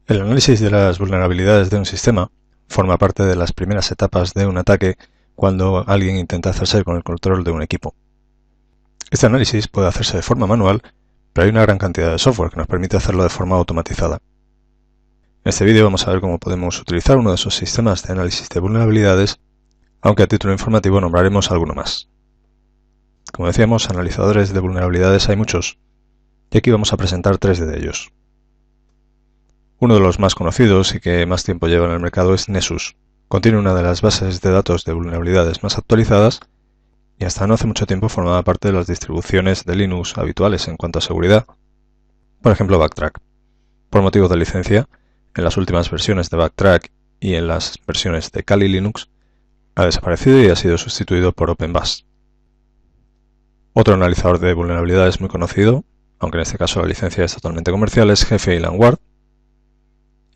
El análisis de las vulnerabilidades de un sistema forma parte de las primeras etapas de un ataque cuando alguien intenta hacerse con el control de un equipo. Este análisis puede hacerse de forma manual, pero hay una gran cantidad de software que nos permite hacerlo de forma automatizada. En este vídeo vamos a ver cómo podemos utilizar uno de esos sistemas de análisis de vulnerabilidades, aunque a título informativo nombraremos alguno más. Como decíamos, analizadores de vulnerabilidades hay muchos, y aquí vamos a presentar tres de ellos. Uno de los más conocidos y que más tiempo lleva en el mercado es Nessus. Contiene una de las bases de datos de vulnerabilidades más actualizadas y hasta no hace mucho tiempo formaba parte de las distribuciones de Linux habituales en cuanto a seguridad. Por ejemplo, Backtrack. Por motivos de licencia, en las últimas versiones de Backtrack y en las versiones de Kali Linux, ha desaparecido y ha sido sustituido por OpenBAS. Otro analizador de vulnerabilidades muy conocido, aunque en este caso la licencia es totalmente comercial, es GFA Landguard,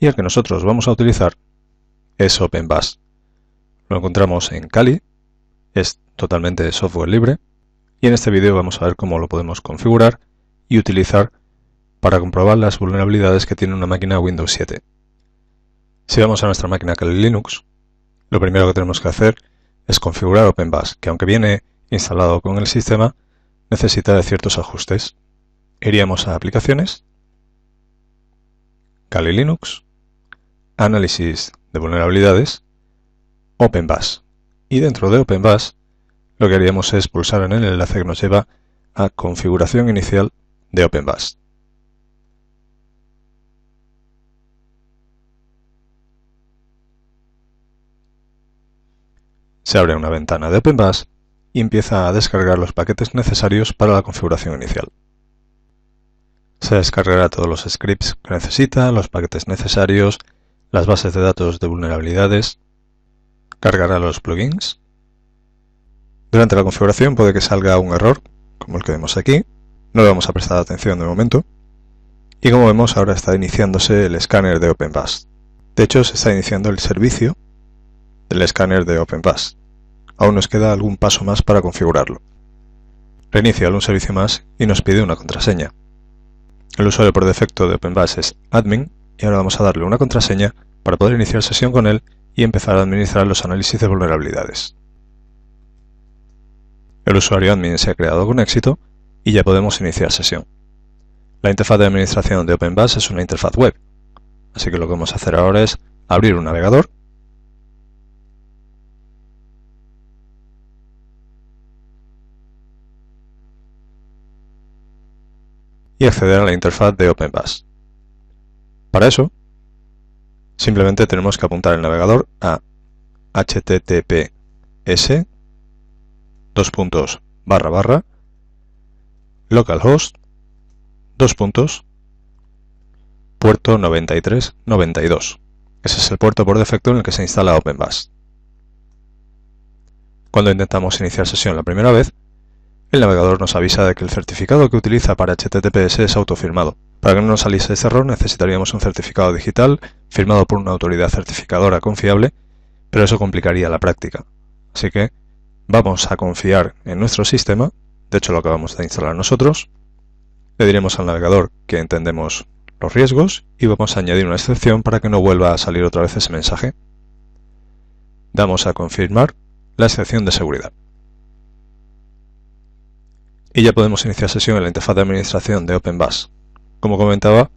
y el que nosotros vamos a utilizar es OpenBAS. Lo encontramos en Kali, es totalmente software libre, y en este vídeo vamos a ver cómo lo podemos configurar y utilizar para comprobar las vulnerabilidades que tiene una máquina Windows 7. Si vamos a nuestra máquina Kali Linux, lo primero que tenemos que hacer es configurar OpenBAS, que aunque viene instalado con el sistema, necesita de ciertos ajustes. Iríamos a Aplicaciones, Kali Linux, Análisis de vulnerabilidades, OpenBAS. Y dentro de OpenBAS, lo que haríamos es pulsar en el enlace que nos lleva a Configuración inicial de OpenBAS. Se abre una ventana de OpenBAS y empieza a descargar los paquetes necesarios para la configuración inicial. Se descargará todos los scripts que necesita, los paquetes necesarios, las bases de datos de vulnerabilidades, cargará los plugins. Durante la configuración puede que salga un error, como el que vemos aquí, no le vamos a prestar atención de momento, y como vemos ahora está iniciándose el escáner de OpenBAS. De hecho se está iniciando el servicio del escáner de OpenBAS. Aún nos queda algún paso más para configurarlo. Reinicia un servicio más y nos pide una contraseña. El usuario por defecto de OpenBAS es admin y ahora vamos a darle una contraseña para poder iniciar sesión con él y empezar a administrar los análisis de vulnerabilidades. El usuario admin se ha creado con éxito y ya podemos iniciar sesión. La interfaz de administración de OpenBAS es una interfaz web, así que lo que vamos a hacer ahora es abrir un navegador y acceder a la interfaz de OpenBAS. Para eso, simplemente tenemos que apuntar el navegador a https://localhost puerto 9392. Ese es el puerto por defecto en el que se instala OpenBAS. Cuando intentamos iniciar sesión la primera vez, el navegador nos avisa de que el certificado que utiliza para HTTPS es autofirmado. Para que no nos saliese ese error necesitaríamos un certificado digital firmado por una autoridad certificadora confiable, pero eso complicaría la práctica. Así que vamos a confiar en nuestro sistema, de hecho lo acabamos de instalar nosotros, le diremos al navegador que entendemos los riesgos y vamos a añadir una excepción para que no vuelva a salir otra vez ese mensaje. Damos a confirmar la excepción de seguridad. Y ya podemos iniciar sesión en la interfaz de administración de OpenBAS. Como comentaba,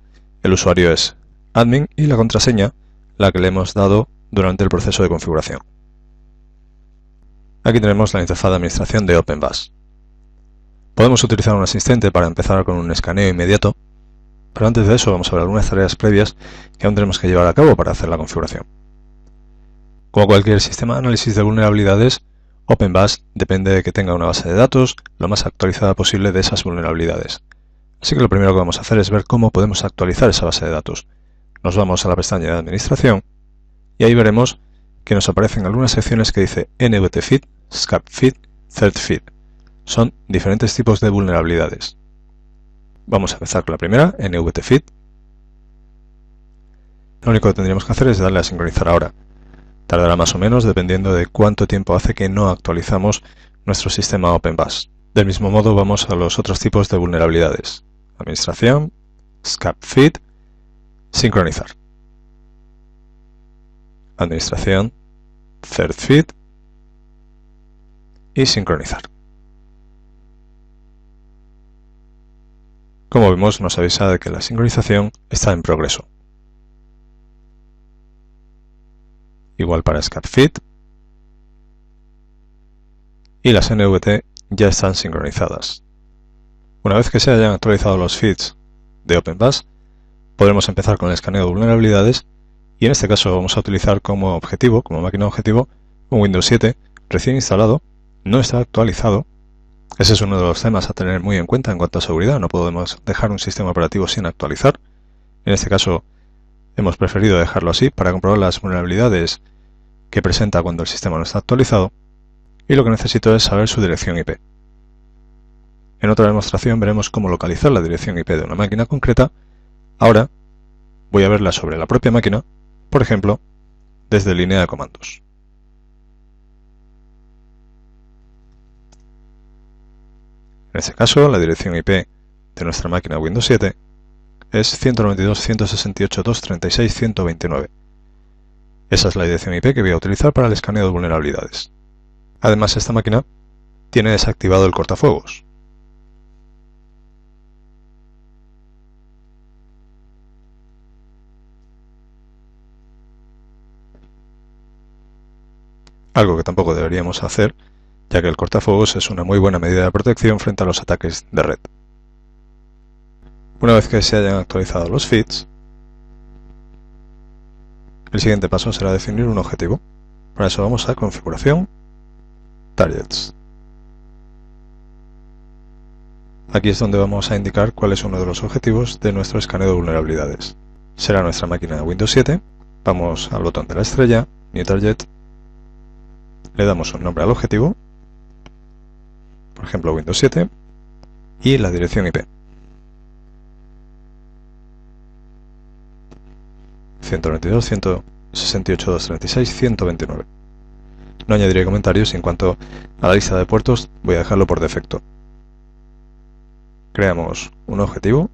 el usuario es admin y la contraseña la que le hemos dado durante el proceso de configuración. Aquí tenemos la interfaz de administración de OpenBAS. Podemos utilizar un asistente para empezar con un escaneo inmediato, pero antes de eso vamos a ver algunas tareas previas que aún tenemos que llevar a cabo para hacer la configuración. Como cualquier sistema de análisis de vulnerabilidades, OpenBAS depende de que tenga una base de datos lo más actualizada posible de esas vulnerabilidades. Así que lo primero que vamos a hacer es ver cómo podemos actualizar esa base de datos. Nos vamos a la pestaña de administración y ahí veremos que nos aparecen algunas secciones que dice NVTFeed, SCAPFeed, ThreatFeed. Son diferentes tipos de vulnerabilidades. Vamos a empezar con la primera, NVTFeed. Lo único que tendríamos que hacer es darle a sincronizar ahora. Tardará más o menos dependiendo de cuánto tiempo hace que no actualizamos nuestro sistema OpenBAS. Del mismo modo vamos a los otros tipos de vulnerabilidades. Administración, SCAPFeed, sincronizar. administración, third feed y sincronizar. Como vemos, nos avisa de que la sincronización está en progreso. Igual para SCAP feed. Y las NVT ya están sincronizadas. Una vez que se hayan actualizado los feeds de OpenBus, podremos empezar con el escaneo de vulnerabilidades y en este caso vamos a utilizar como objetivo, como máquina objetivo, un Windows 7 recién instalado, no está actualizado. Ese es uno de los temas a tener muy en cuenta en cuanto a seguridad. No podemos dejar un sistema operativo sin actualizar. En este caso hemos preferido dejarlo así para comprobar las vulnerabilidades que presenta cuando el sistema no está actualizado, y lo que necesito es saber su dirección IP. En otra demostración veremos cómo localizar la dirección IP de una máquina concreta. Ahora voy a verla sobre la propia máquina, por ejemplo, desde línea de comandos. En este caso, la dirección IP de nuestra máquina Windows 7 es 192.168.236.129. Esa es la dirección IP que voy a utilizar para el escaneo de vulnerabilidades. Además, esta máquina tiene desactivado el cortafuegos. Algo que tampoco deberíamos hacer, ya que el cortafuegos es una muy buena medida de protección frente a los ataques de red. Una vez que se hayan actualizado los feeds, el siguiente paso será definir un objetivo. Para eso vamos a Configuración, Targets. Aquí es donde vamos a indicar cuál es uno de los objetivos de nuestro escaneo de vulnerabilidades. Será nuestra máquina Windows 7, vamos al botón de la estrella, New Target, le damos un nombre al objetivo, por ejemplo Windows 7, y la dirección IP. 192.168.236.129. No añadiré comentarios y en cuanto a la lista de puertos voy a dejarlo por defecto. Creamos un objetivo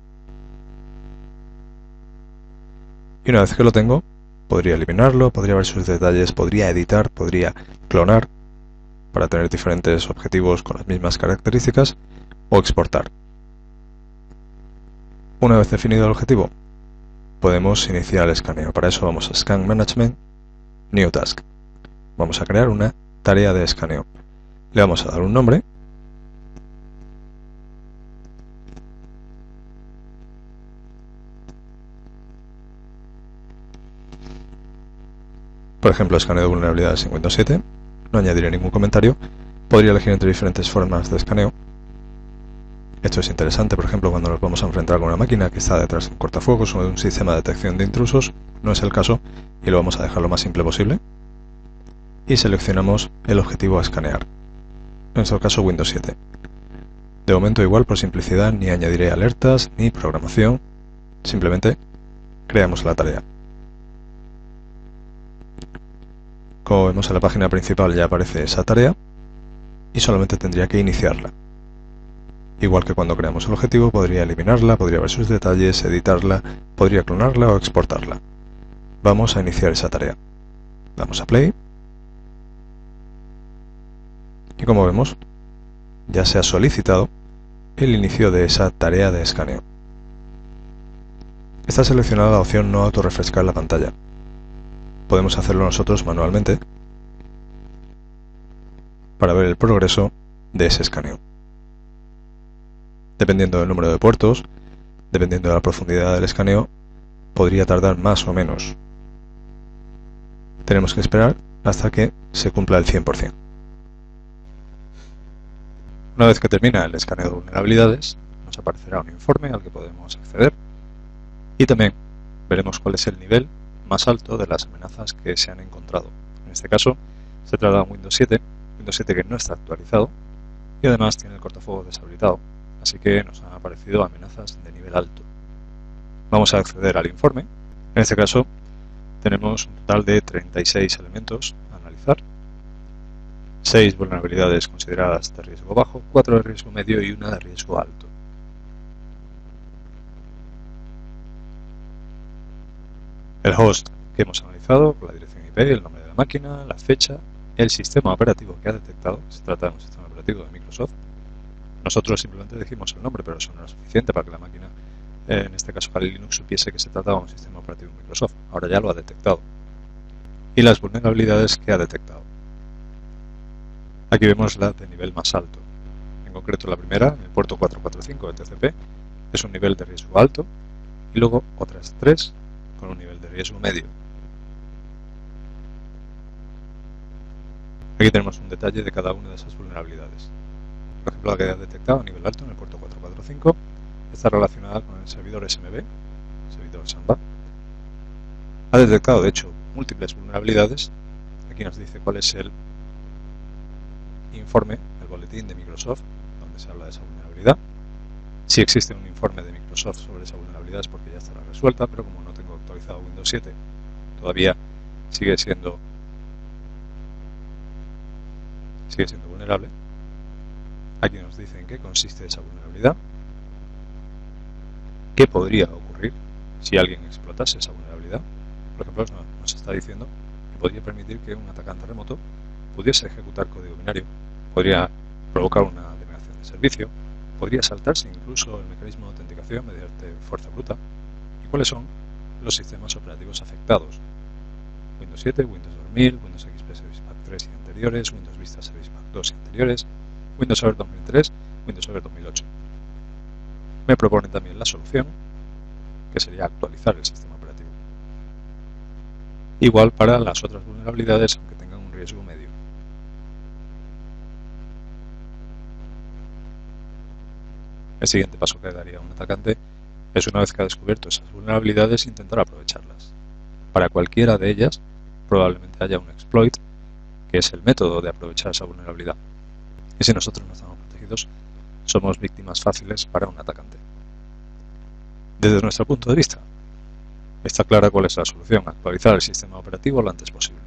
y una vez que lo tengo podría eliminarlo, podría ver sus detalles, podría editar, podría clonar para tener diferentes objetivos con las mismas características o exportar. Una vez definido el objetivo podemos iniciar el escaneo. Para eso vamos a Scan Management, New Task. Vamos a crear una tarea de escaneo. Le vamos a dar un nombre. Por ejemplo, escaneo de vulnerabilidades en Windows 7. No añadiré ningún comentario. Podría elegir entre diferentes formas de escaneo. Esto es interesante, por ejemplo, cuando nos vamos a enfrentar con una máquina que está detrás de un cortafuegos o de un sistema de detección de intrusos. No es el caso y lo vamos a dejar lo más simple posible. Y seleccionamos el objetivo a escanear. En nuestro caso Windows 7. De momento igual, por simplicidad, ni añadiré alertas ni programación. Simplemente creamos la tarea. Como vemos en la página principal ya aparece esa tarea y solamente tendría que iniciarla. Igual que cuando creamos el objetivo, podría eliminarla, podría ver sus detalles, editarla, podría clonarla o exportarla. Vamos a iniciar esa tarea. Damos a Play. Y como vemos, ya se ha solicitado el inicio de esa tarea de escaneo. Está seleccionada la opción No autorrefrescar la pantalla. Podemos hacerlo nosotros manualmente para ver el progreso de ese escaneo. Dependiendo del número de puertos, dependiendo de la profundidad del escaneo, podría tardar más o menos. Tenemos que esperar hasta que se cumpla el 100%. Una vez que termina el escaneo de vulnerabilidades, nos aparecerá un informe al que podemos acceder y también veremos cuál es el nivel más alto de las amenazas que se han encontrado. En este caso, se trata de un Windows 7 que no está actualizado y además tiene el cortafuegos deshabilitado, así que nos han aparecido amenazas de nivel alto. Vamos a acceder al informe. En este caso, tenemos un total de 36 elementos a analizar. 6 vulnerabilidades consideradas de riesgo bajo, 4 de riesgo medio y 1 de riesgo alto. El host que hemos analizado con la dirección IP IP, el nombre de la máquina, la fecha, el sistema operativo que ha detectado, se trata de un sistema operativo de Microsoft. Nosotros simplemente decimos el nombre, pero eso no es suficiente para que la máquina, en este caso Kali Linux, supiese que se trataba de un sistema operativo de Microsoft. Ahora ya lo ha detectado. Y las vulnerabilidades que ha detectado. Aquí vemos la de nivel más alto. En concreto la primera, en el puerto 445 de TCP, es un nivel de riesgo alto, y luego otras 3 con un nivel de riesgo medio. Aquí tenemos un detalle de cada una de esas vulnerabilidades. Por ejemplo, la que ha detectado a nivel alto en el puerto 445 está relacionada con el servidor SMB, el servidor Samba. Ha detectado, de hecho, múltiples vulnerabilidades. Aquí nos dice cuál es el informe, el boletín de Microsoft, donde se habla de esa vulnerabilidad. Si existe un informe de Microsoft sobre esa vulnerabilidad es porque ya estará resuelta, pero como no tengo actualizado Windows 7, todavía sigue siendo vulnerable. Aquí nos dice en qué consiste esa vulnerabilidad, qué podría ocurrir si alguien explotase esa vulnerabilidad. Por ejemplo, nos está diciendo que podría permitir que un atacante remoto pudiese ejecutar código binario, podría provocar una denegación de servicio, podría saltarse incluso el mecanismo de autenticación mediante fuerza bruta. ¿Y cuáles son los sistemas operativos afectados? Windows 7, Windows 2000, Windows XP Service Pack 3 y anteriores, Windows Vista Service Pack 2 y anteriores, Windows Server 2003, Windows Server 2008. Me proponen también la solución, que sería actualizar el sistema operativo. Igual para las otras vulnerabilidades, aunque tengan un riesgo medio. El siguiente paso que daría un atacante es, una vez que ha descubierto esas vulnerabilidades, intentar aprovecharlas. Para cualquiera de ellas probablemente haya un exploit, que es el método de aprovechar esa vulnerabilidad. Y si nosotros no estamos protegidos, somos víctimas fáciles para un atacante. Desde nuestro punto de vista, está clara cuál es la solución: actualizar el sistema operativo lo antes posible.